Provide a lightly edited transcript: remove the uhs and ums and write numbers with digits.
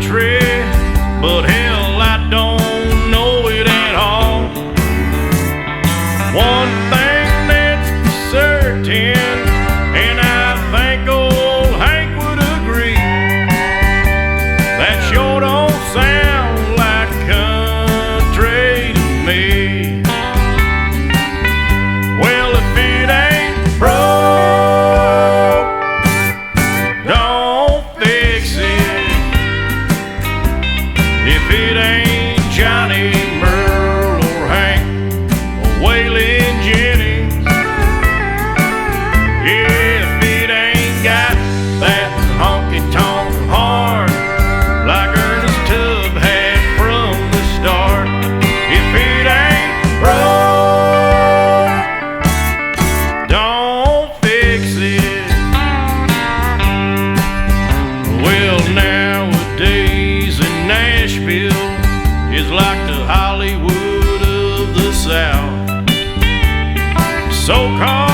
country, but hell, I don't know it at all. One thing that's certain, and I think old Hank would agree, that sure don't sound like country to me. Well, if it ain't broke, don't fix it. If it ain't Johnny, Merle, or Hank, or Waylon Jennings, yeah, if it ain't got that honky-tonk horn like Ernest Tubb had from the start, if it ain't broke, don't fix it. Well, nowadays in Nashville is like the Hollywood of the South. So-called